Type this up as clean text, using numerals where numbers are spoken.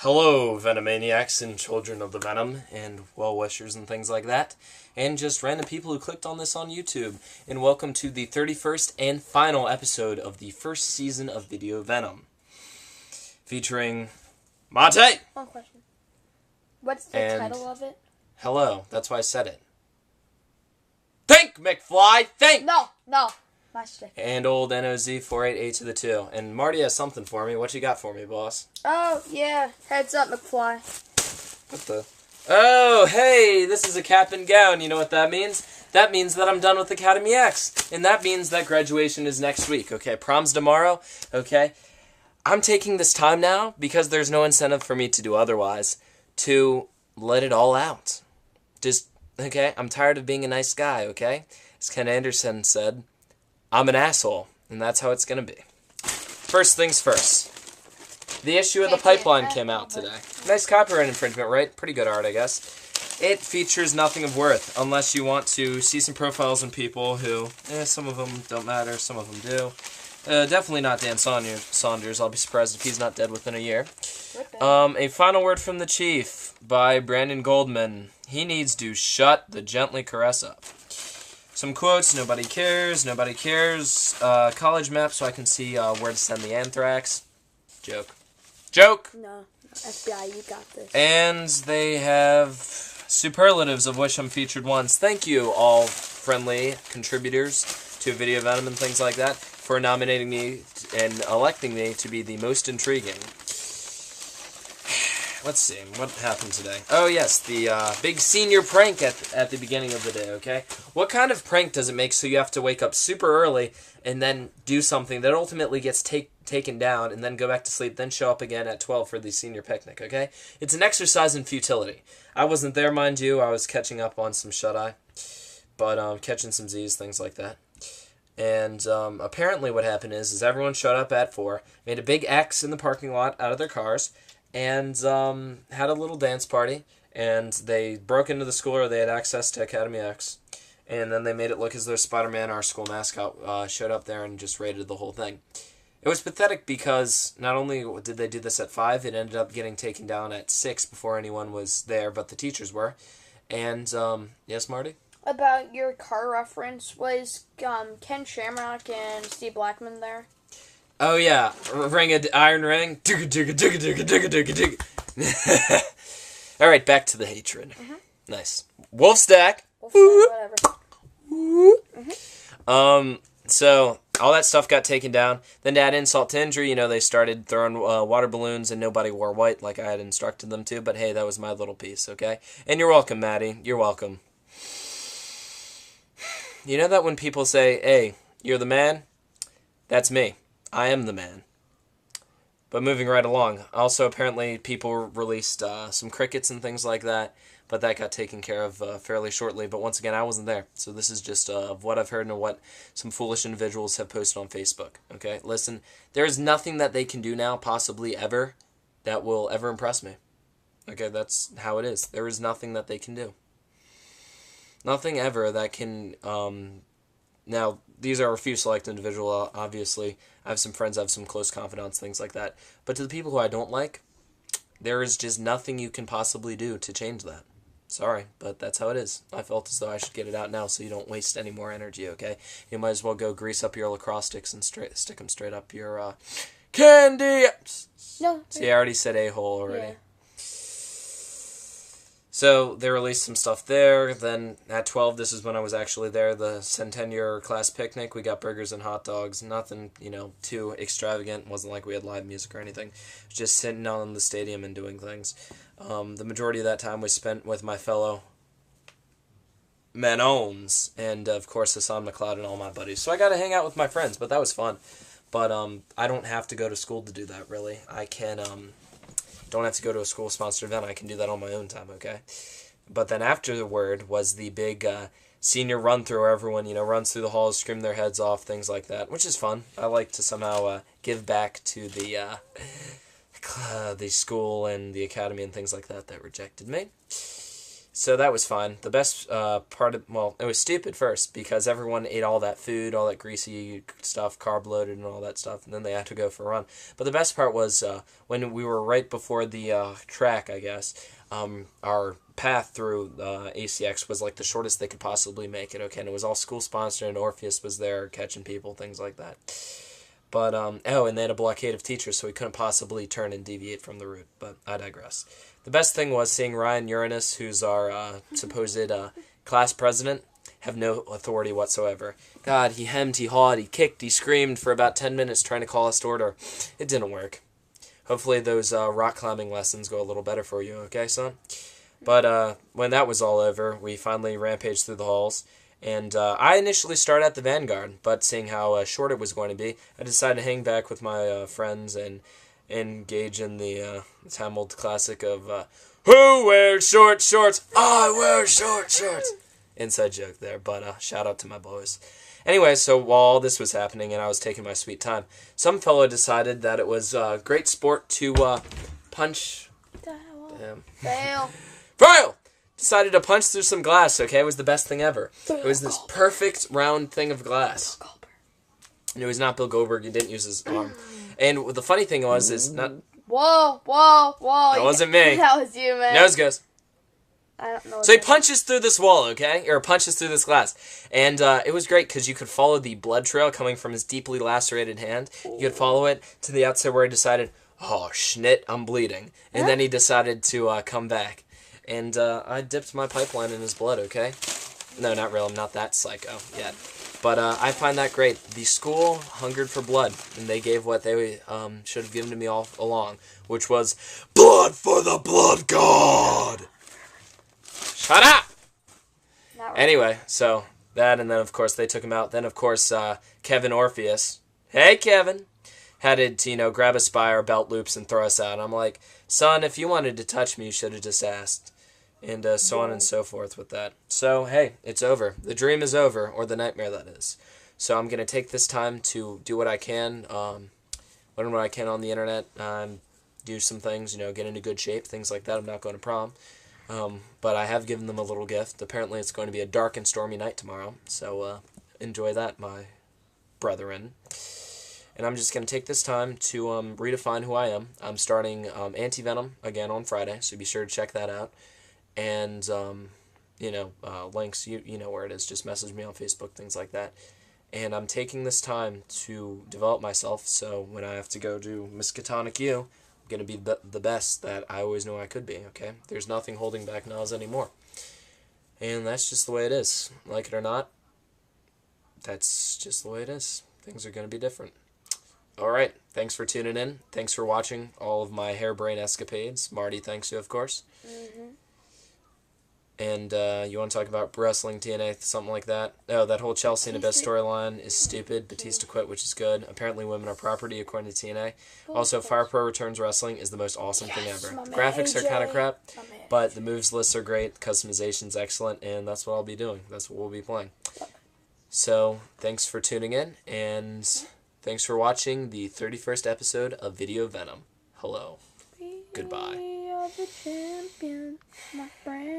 Hello, Venomaniacs and Children of the Venom, and well-wishers and things like that, and just random people who clicked on this on YouTube, and welcome to the 31st and final episode of the first season of Video Venom, featuring Monte! One question. What's the title of it? Hello, that's why I said it. Think, McFly, think! No. Mustard. And old NOZ48A to the 2. And Marty has something for me. What you got for me, boss? Oh, yeah. Heads up, McFly. What the... Oh, hey, this is a cap and gown. You know what that means? That means that I'm done with Academy X. And that means that graduation is next week, okay? Prom's tomorrow, okay? I'm taking this time now, because there's no incentive for me to do otherwise, to let it all out. Just, okay? I'm tired of being a nice guy, okay? As Ken Anderson said, I'm an asshole, and that's how it's going to be. First things first. The issue of The Pipeline came out today. Nice copyright infringement, right? Pretty good art, I guess. It features nothing of worth, unless you want to see some profiles on people who, some of them don't matter, some of them do. Definitely not Dan Saunders. I'll be surprised if he's not dead within a year. A final word from the Chief by Brandon Goldman. He needs to shut the gently caress up. Some quotes, nobody cares, college map so I can see where to send the anthrax. Joke! No, FBI, you got this. And they have superlatives of which I'm featured once. Thank you, all friendly contributors to Video Venom and things like that, for nominating me and electing me to be the most intriguing. Let's see, what happened today? Oh yes, the big senior prank at the beginning of the day, okay? What kind of prank does it make so you have to wake up super early and then do something that ultimately gets taken down and then go back to sleep, then show up again at 12 for the senior picnic, okay? It's an exercise in futility. I wasn't there, mind you. I was catching up on some shut-eye, but catching some Z's, things like that. And apparently what happened is everyone showed up at 4, made a big X in the parking lot out of their cars, and had a little dance party, and they broke into the school, or they had access to Academy X, and then they made it look as though Spider-Man, our school mascot, showed up there and just raided the whole thing. It was pathetic because not only did they do this at 5, it ended up getting taken down at 6 before anyone was there, but the teachers were. And, yes, Marty? About your car reference, was Ken Shamrock and Steve Blackman there? Oh yeah, iron ring. Alright, back to the hatred. Nice. Wolf stack. Whatever. So, all that stuff got taken down. Then to add insult to injury, they started throwing water balloons and nobody wore white like I had instructed them to. But hey, that was my little piece, okay? And you're welcome, Maddie. You're welcome. You know that when people say, hey, you're the man? That's me. I am the man. But moving right along. Also, apparently, people released some crickets and things like that, but that got taken care of fairly shortly. But once again, I wasn't there. So this is just of what I've heard and what some foolish individuals have posted on Facebook. Okay? Listen, there is nothing that they can do now, possibly ever, that will ever impress me. Okay? That's how it is. There is nothing that they can do. Nothing ever that can... Now, these are a few select individuals, obviously. I have some friends, I have some close confidants, things like that. But to the people who I don't like, there is just nothing you can possibly do to change that. Sorry, but that's how it is. I felt as though I should get it out now so you don't waste any more energy, okay? You might as well go grease up your lacrosse sticks and stick them straight up your candy! No. See, I already said a-hole already. Yeah. So, they released some stuff there. Then, at 12, this is when I was actually there, the Centennial class picnic. We got burgers and hot dogs. Nothing, too extravagant. It wasn't like we had live music or anything. Just sitting on the stadium and doing things. The majority of that time was spent with my fellow Manones. And, of course, Hassan McLeod and all my buddies. So, I got to hang out with my friends, but that was fun. But, I don't have to go to school to do that, really. I can, don't have to go to a school-sponsored event. I can do that on my own time, okay? But then afterward was the big senior run-through where everyone, runs through the halls, scream their heads off, things like that, which is fun. I like to somehow give back to the school and the academy and things like that rejected me. so that was fun. The best part of, well, it was stupid first because everyone ate all that food, all that greasy stuff, carb loaded and all that stuff, and then they had to go for a run. But the best part was when we were right before the track, I guess, our path through ACX was like the shortest they could possibly make it, okay? And it was all school sponsored, and Orpheus was there catching people, things like that. But, and they had a blockade of teachers, so we couldn't possibly turn and deviate from the route, but I digress. The best thing was seeing Ryan Uranus, who's our supposed class president, have no authority whatsoever. God, he hemmed, he hawed, he kicked, he screamed for about 10 minutes trying to call us to order. It didn't work. Hopefully those rock climbing lessons go a little better for you, okay, son? But when that was all over, we finally rampaged through the halls. And I initially started at the Vanguard, but seeing how short it was going to be, I decided to hang back with my friends and engage in the Tamil classic of, who wears short shorts? I wear short shorts. Inside joke there, but shout out to my boys. Anyway, so while all this was happening and I was taking my sweet time, some fellow decided that it was great sport to punch... Fail. Fail! Decided to punch through some glass, okay? It was the best thing ever. It was this perfect round thing of glass. And it was not Bill Goldberg. He didn't use his arm. And the funny thing was, is not... Whoa. That wasn't me. That was you, man. Nose goes. I don't know. So he punches through this wall, okay? Or punches through this glass. And it was great because you could follow the blood trail coming from his deeply lacerated hand. You could follow it to the outside where he decided, oh, schnit, I'm bleeding. And then he decided to come back. And I dipped my pipeline in his blood, okay? No, not real. I'm not that psycho yet. But I find that great. The school hungered for blood, and they gave what they should have given to me all along, which was blood for the blood god! Shut up! Not really. Anyway, so that, and then, of course, they took him out. Then, of course, Kevin Orpheus. Hey, Kevin! Had to, grab a spire, belt loops, and throw us out. I'm like, son, if you wanted to touch me, you should have just asked. And so on and so forth with that. So, hey, it's over. The dream is over, or the nightmare, that is. So I'm going to take this time to do what I can, learn what I can on the internet, do some things, get into good shape, things like that. I'm not going to prom. But I have given them a little gift. Apparently it's going to be a dark and stormy night tomorrow. So enjoy that, my brethren. And I'm just going to take this time to redefine who I am. I'm starting Anti-Venom again on Friday, so be sure to check that out. And, links, you know where it is. Just message me on Facebook, things like that. And I'm taking this time to develop myself, so when I have to go do Miskatonic U, I'm going to be the best that I always knew I could be, okay? There's nothing holding back Nas anymore. And that's just the way it is. Like it or not, that's just the way it is. Things are going to be different. Alright, thanks for tuning in. Thanks for watching all of my harebrained escapades. Marty thanks you, of course. Mm-hmm. And you want to talk about wrestling, TNA, something like that? Oh, that whole Chelsea and Abyss storyline is stupid. Batista quit, which is good. Apparently women are property, according to TNA. Also, Fire Pro Returns Wrestling is the most awesome thing ever. Graphics are kind of crap, but the moves lists are great. Customization's excellent, and that's what I'll be doing. That's what we'll be playing. So, thanks for tuning in, and thanks for watching the 31st episode of Video Venom. Hello. Goodbye. We are the champions, my friend.